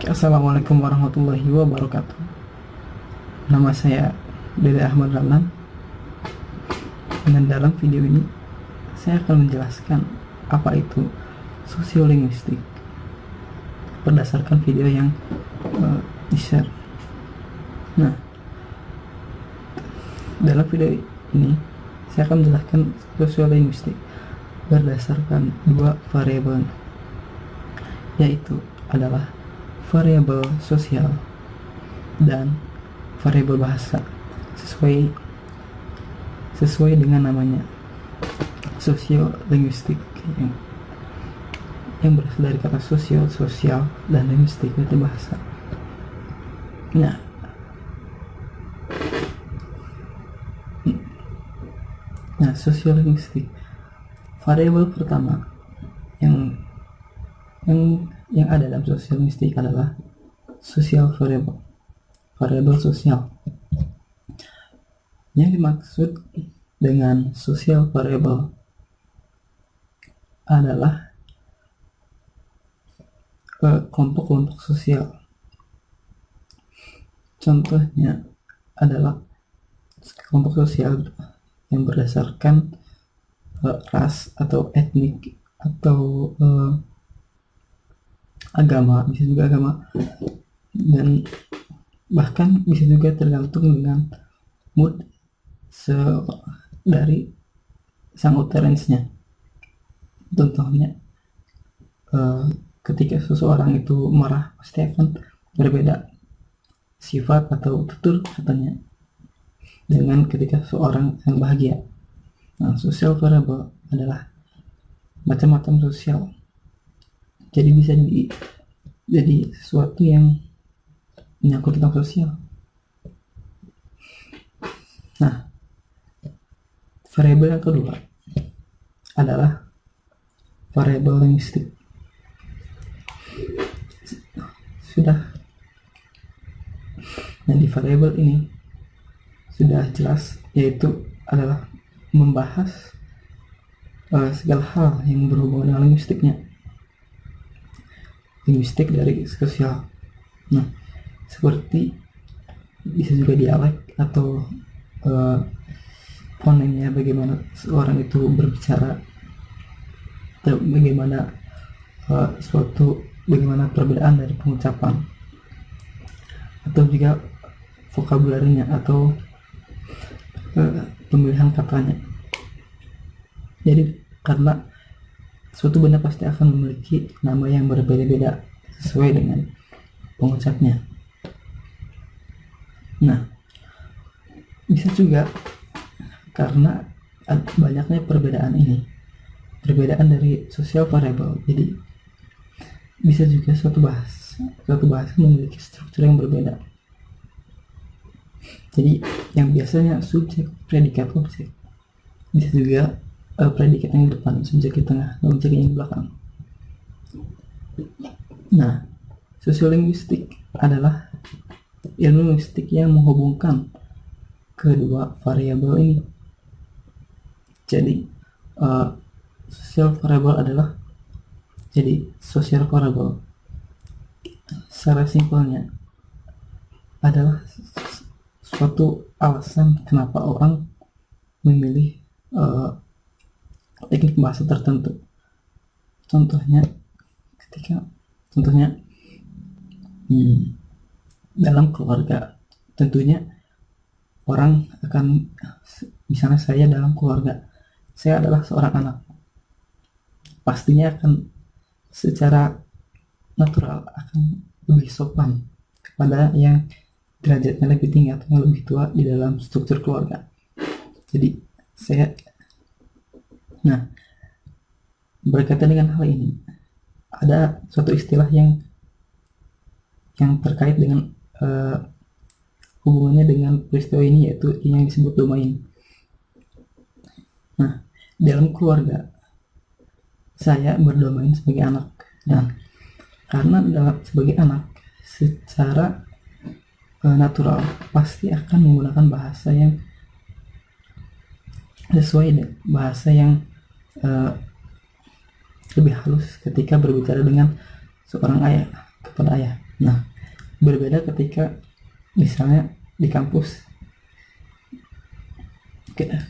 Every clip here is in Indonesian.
Assalamualaikum warahmatullahi wabarakatuh. Nama saya Dede Ahmad Ramlan, dan dalam video ini saya akan menjelaskan apa itu sosiolinguistik berdasarkan video yang di-share. Nah, dalam video ini saya akan menjelaskan sosiolinguistik berdasarkan dua variabel, yaitu adalah variabel sosial dan variabel bahasa, sesuai dengan namanya, sosiolinguistik yang berasal dari kata sosial, dan linguistik itu bahasa. Nah, sosiolinguistik, variabel pertama yang ada dalam sosiolinguistik adalah social variabel sosial. Yang dimaksud dengan social variable adalah kelompok-kelompok sosial. Contohnya adalah kelompok sosial yang berdasarkan ras atau etnik atau agama, bisa juga agama, dan bahkan bisa juga tergantung dengan mood dari sang utterance-nya. Contohnya, ketika seseorang itu marah pasti akan berbeda sifat atau tutur katanya dengan ketika seseorang yang bahagia. Nah, social variable adalah macam-macam sosial, jadi bisa jadi sesuatu yang menyangkut tentang sosial. Nah, variabel yang kedua adalah variabel linguistik. Sudah. Nah, di variabel ini sudah jelas, yaitu adalah membahas segala hal yang berhubungan dengan linguistik dari sosial. Nah, seperti bisa juga dialek atau fonemnya, bagaimana seorang itu berbicara, atau bagaimana bagaimana perbedaan dari pengucapan, atau juga vokabularinya atau pemilihan katanya. Jadi karena suatu benda pasti akan memiliki nama yang berbeda-beda sesuai dengan pengucapnya. Nah, bisa juga karena banyaknya perbedaan dari social variable, jadi bisa juga suatu bahasa memiliki struktur yang berbeda. Jadi yang biasanya subjek, predikat, objek, bisa juga predikat yang di depan, subjek di tengah, dan objek yang di belakang. Nah, sosiolinguistik adalah ilmu linguistik yang menghubungkan kedua variabel ini. Jadi social variable adalah social variable secara simpelnya adalah suatu alasan kenapa orang memilih teknik bahasa tertentu. Contohnya dalam keluarga, tentunya orang akan, misalnya saya dalam keluarga, saya adalah seorang anak, pastinya akan secara natural akan lebih sopan kepada yang derajatnya lebih tinggi atau yang lebih tua di dalam struktur keluarga. Jadi berkaitan dengan hal ini, ada suatu istilah yang terkait dengan hubungannya dengan peristiwa ini, yaitu yang disebut domain. Nah, dalam keluarga saya berdomain sebagai anak, dan karena sebagai anak secara natural pasti akan menggunakan bahasa yang sesuai, bahasa yang lebih halus ketika berbicara dengan seorang ayah, kepada ayah. Nah, berbeda ketika misalnya di kampus,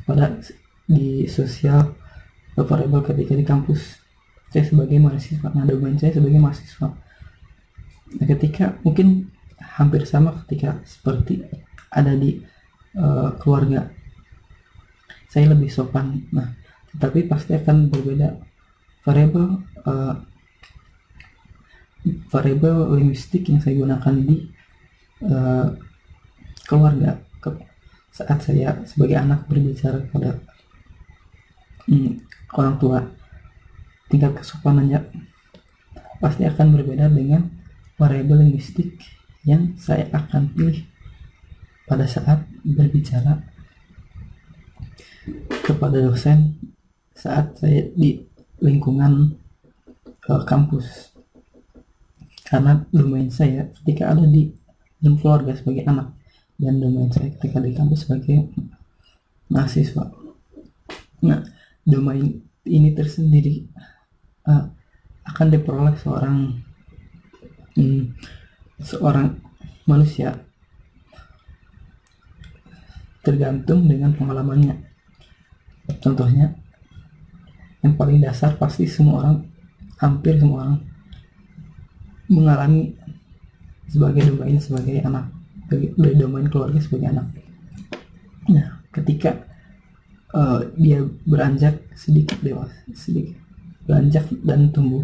pada di sosial variable ketika di kampus saya sebagai mahasiswa, nah domain saya sebagai mahasiswa. Nah, ketika mungkin hampir sama ketika seperti ada di keluarga, saya lebih sopan. Nah, tetapi pasti akan berbeda variabel variabel linguistik yang saya gunakan di keluarga saat saya sebagai anak berbicara kepada orang tua. Tingkat kesopanannya pasti akan berbeda dengan variabel linguistik yang saya akan pilih pada saat berbicara kepada dosen saat saya di lingkungan kampus. Karena domain saya ketika ada di dalam keluarga sebagai anak, dan domain saya ketika di kampus sebagai mahasiswa. Nah, domain ini tersendiri akan diperoleh seorang manusia tergantung dengan pengalamannya. Contohnya yang paling dasar, pasti hampir semua orang mengalami sebagai domain sebagai anak, dari domain keluarga sebagai anak. Nah, ketika dia beranjak sedikit beranjak dan tumbuh,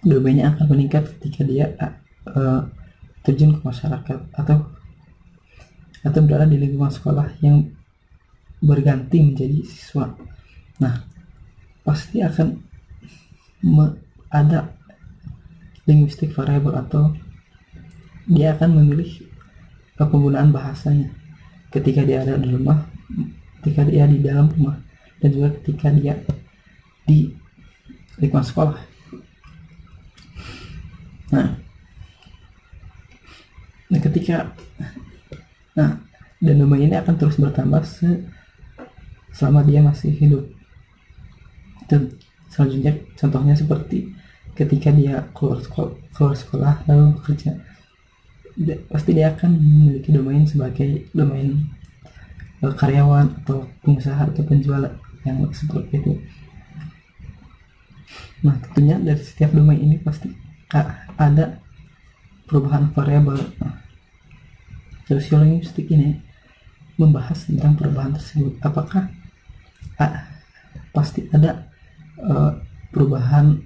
domainnya akan meningkat ketika dia terjun ke masyarakat atau berada di lingkungan sekolah yang berganti menjadi siswa. Nah, pasti akan ada linguistik variable, atau dia akan memilih penggunaan bahasanya ketika dia ada di rumah, ketika dia di dalam rumah, dan juga ketika dia di lingkungan sekolah. Nah, dan domain ini akan terus bertambah selama dia masih hidup. Dan selanjutnya contohnya seperti ketika dia keluar sekolah lalu kerja, pasti dia akan memiliki domain sebagai domain karyawan atau pengusaha atau penjual yang seperti itu. Nah, tentunya dari setiap domain ini pasti ada perubahan variabel. Sosiolinguistik ini membahas tentang perubahan tersebut. Apakah pasti ada perubahan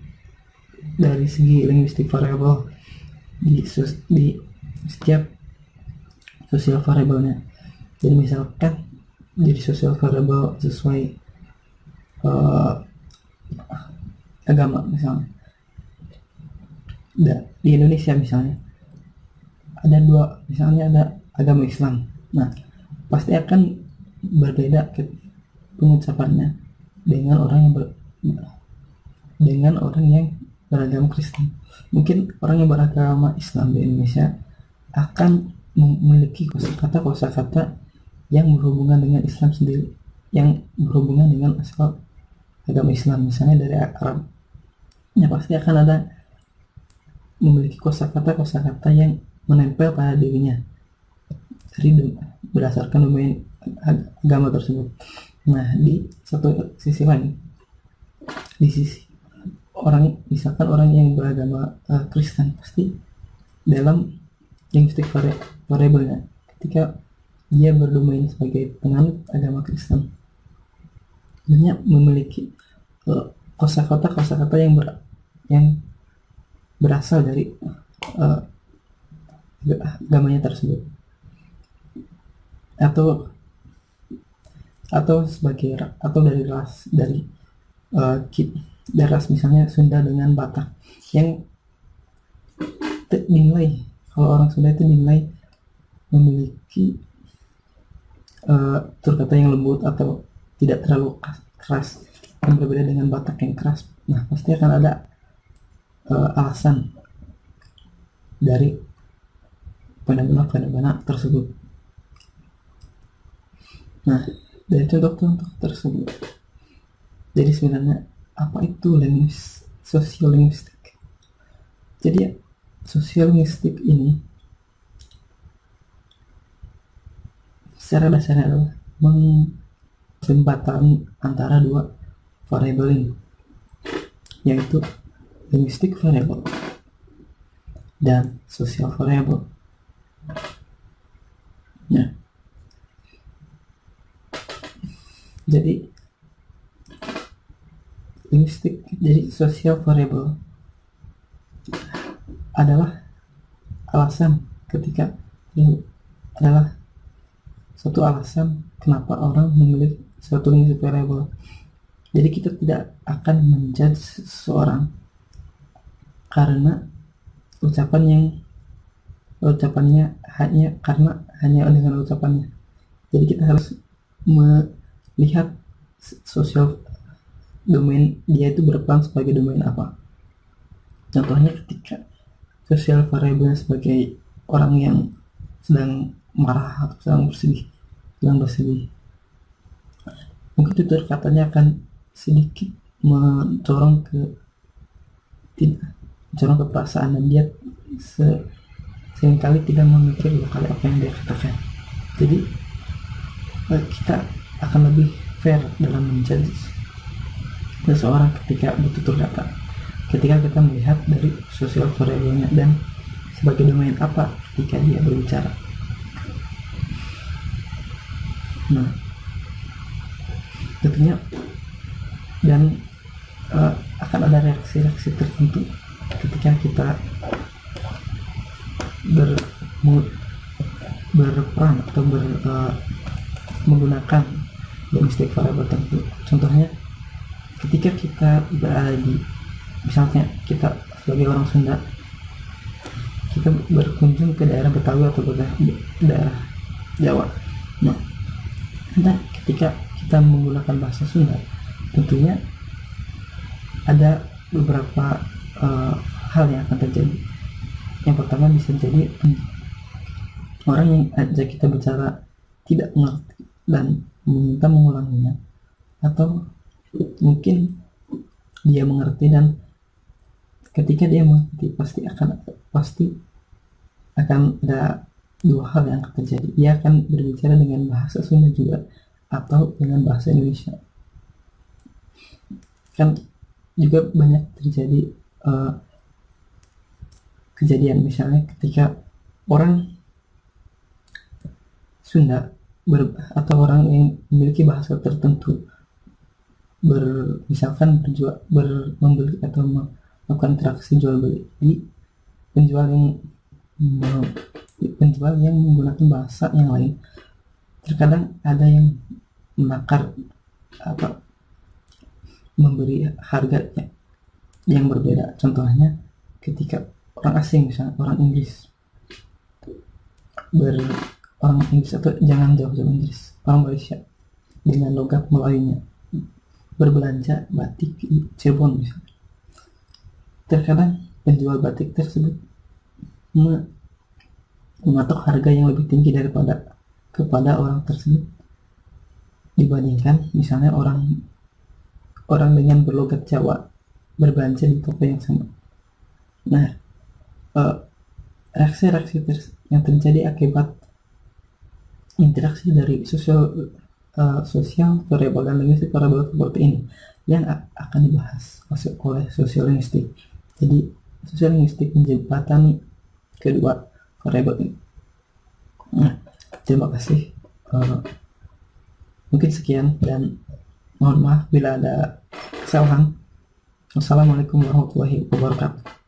dari segi linguistik variabel di setiap sosial variabelnya. Jadi misalkan jadi sosial variabel sesuai agama misalnya. Di Indonesia misalnya ada agama Islam. Nah, pasti akan berbeda pengucapannya dengan orang yang beragama Kristen. Mungkin orang yang beragama Islam di Indonesia akan memiliki kosakata yang berhubungan dengan Islam sendiri, yang berhubungan dengan asal agama Islam, misalnya dari Arab. Ya, pasti akan ada memiliki kosakata yang menempel pada dirinya berdasarkan domain agama tersebut. Nah, di satu sisi lain, di sisi misalkan orang yang beragama Kristen, pasti dalam linguistik variabelnya ketika dia berdomain sebagai penganut agama Kristen, dia memiliki kosakata yang berasal dari agamanya tersebut, atau dari ras misalnya Sunda dengan Batak, yang dinilai, kalau orang Sunda itu dinilai memiliki tutur kata yang lembut atau tidak terlalu keras, yang berbeda dengan Batak yang keras. Nah, pasti akan ada alasan dari fenomena tersebut. Nah, dari contoh-contoh tersebut, jadi sebenarnya apa itu sosiolinguistik? Jadi Sosial linguistik ini secara dasarnya adalah jembatan antara dua variabel ini, yaitu linguistic variable dan social variable. Nah, jadi linguistik, jadi social variable adalah alasan ketika adalah suatu alasan kenapa orang memilih suatu linguistic variable. Jadi kita tidak akan menjudge seseorang karena ucapannya hanya dengan ucapannya. Jadi kita harus melihat sosial domain dia itu berperan sebagai domain apa. Contohnya ketika sosial variabelnya sebagai orang yang sedang marah atau sedang bersedih, mungkin tutur katanya akan sedikit mencorong ke perasaan, dan dia seringkali tidak memikir kali apa yang dia katakan. Jadi kita akan lebih fair dalam menjudge seseorang ketika bertutur kata, ketika kita melihat dari sosial variabelnya dan sebagai domain apa ketika dia berbicara. Nah, tentunya dan akan ada reaksi-reaksi tertentu ketika kita berperan atau menggunakan linguistic variable tertentu. Contohnya ketika kita berada di, misalnya kita sebagai orang Sunda, kita berkunjung ke daerah Betawi atau daerah Jawa. Nah, ketika kita menggunakan bahasa Sunda, tentunya ada beberapa hal yang akan terjadi. Yang pertama bisa jadi orang yang ajak kita bicara tidak mengerti dan meminta mengulanginya, atau mungkin dia mengerti dan ketika dia mengerti pasti akan ada dua hal yang akan terjadi. Dia akan berbicara dengan bahasa Sunda juga atau dengan bahasa Indonesia. Kan juga banyak terjadi kejadian misalnya ketika orang Sunda atau orang yang memiliki bahasa tertentu misalkan membeli atau melakukan interaksi jual beli di penjual yang menggunakan bahasa yang lain, terkadang ada yang menakar memberi harga yang berbeda. Contohnya ketika orang asing, misalnya orang Inggris atau jangan jauh-jauh Inggris, orang Malaysia dengan logat Melayunya berbelanja batik di Cirebon misalnya, terkadang penjual batik tersebut mematok harga yang lebih tinggi kepada orang tersebut dibandingkan misalnya orang dengan berlogat Jawa berbelanja di toko yang sama. Nah, reaksi-reaksi yang terjadi akibat interaksi dari sosial variable dan linguistic variable seperti ini yang akan dibahas oleh sosial linguistik. Jadi sosial linguistik menjembatani kedua variabel ini. Nah, terima kasih. Mungkin sekian dan mohon maaf bila ada kesalahan. Wassalamualaikum warahmatullahi wabarakatuh.